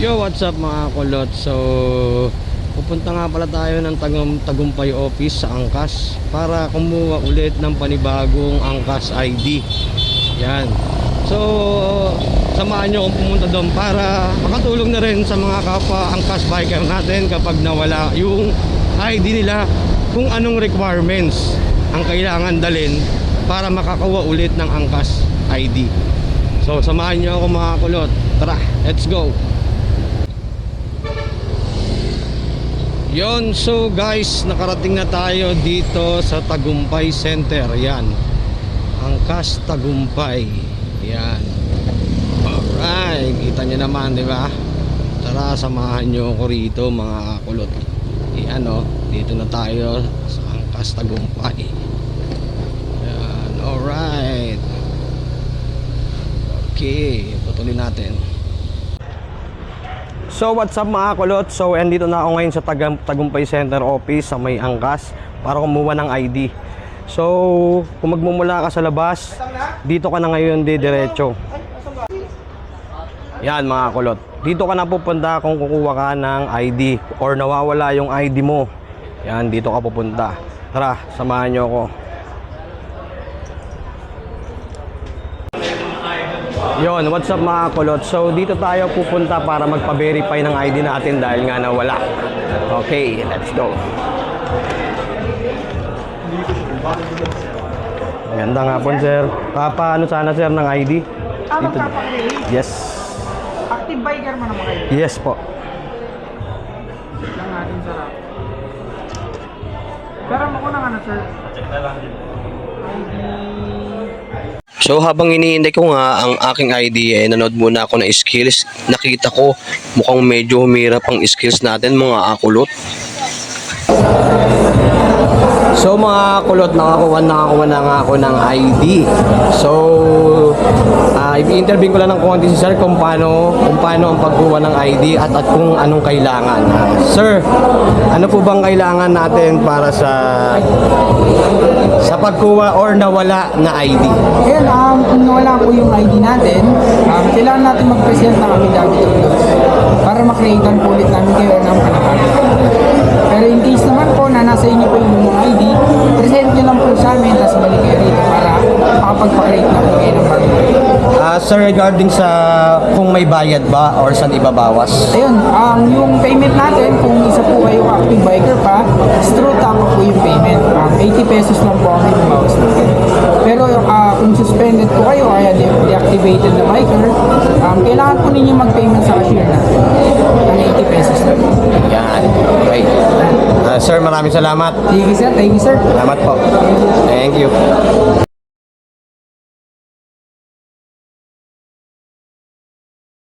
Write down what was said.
Yo, what's up mga kulot? So, pupunta nga pala tayo ng Tagumpay office sa Angkas para kumuha ulit ng panibagong Angkas ID. Yan. So, samahan nyo kung pumunta doon para makatulong na rin sa mga kapwa Angkas biker natin kapag nawala yung ID nila, kung anong requirements ang kailangan dalhin para makakuha ulit ng Angkas ID. So, samahan nyo ako mga kulot. Tara, let's go! Yon, so guys, nakarating na tayo dito sa Tagumpay Center. Yan, Angkas Tagumpay. Yan. Alright, kita nyo naman, di ba? Tara, samahan nyo ako rito mga kulot. Yan o, dito na tayo sa Angkas Tagumpay. Yan, alright. Okay, patuloy natin. So what's up mga kulot? So andito na ako ngayon sa Tagumpay Center office sa may Angkas para kumuha ng ID. So kung magmumula ka sa labas, dito ka na ngayon diretso. Yan mga kulot, dito ka na pupunta kung kukuha ka ng ID or nawawala yung ID mo. Yan, dito ka pupunta. Tara, samahan nyo ako. Yon, what's up mga kulot? So dito tayo pupunta para magpa-verify ng ID natin dahil nga nawala. Okay, let's go. Ganda nga po sir. Papaano sana sir ng ID? Dito. Yes. Active biker mo naman kayo? Yes po. Lang natin sir. Pero mo ko na nga na sir. Check na lang. ID. So habang iniintay ko nga ang aking ID, nanood muna ako ng skills. Nakita ko mukhang medyo humirap ang skills natin mga kulot. So mga kulot, nakakuha na nga ako ng ID. So i-interview ko lang ng konti si sir kung paano ang pagkuha ng ID at kung anong kailangan. Sir, ano po bang kailangan natin para sa pagkuha or nawala na ID? Ayan, kung nawala po yung ID natin, kailangan natin mag-present na kami gamit para makreatean po ulit namin kayo ng panakalit. Pero in case naman po na nasa inyo po yung ID, present nyo lang po sa amin, tapos balik kayo rito para makapagpa-create na po kayo ng bagay. Sir, regarding sa kung may bayad ba or saan ibabawas? Ayun, yung payment natin, kung isa po kayo active biker pa, through tama po yung payment. 80 pesos lang po ang ibabawas natin. Pero kung suspended po kayo, kaya deactivated na biker, kailangan po ninyo mag-payment sa cashier natin. Ang 80 pesos lang. Yan. Okay. Sir, maraming salamat. Sige sir, thank you sir. Salamat po. Thank you.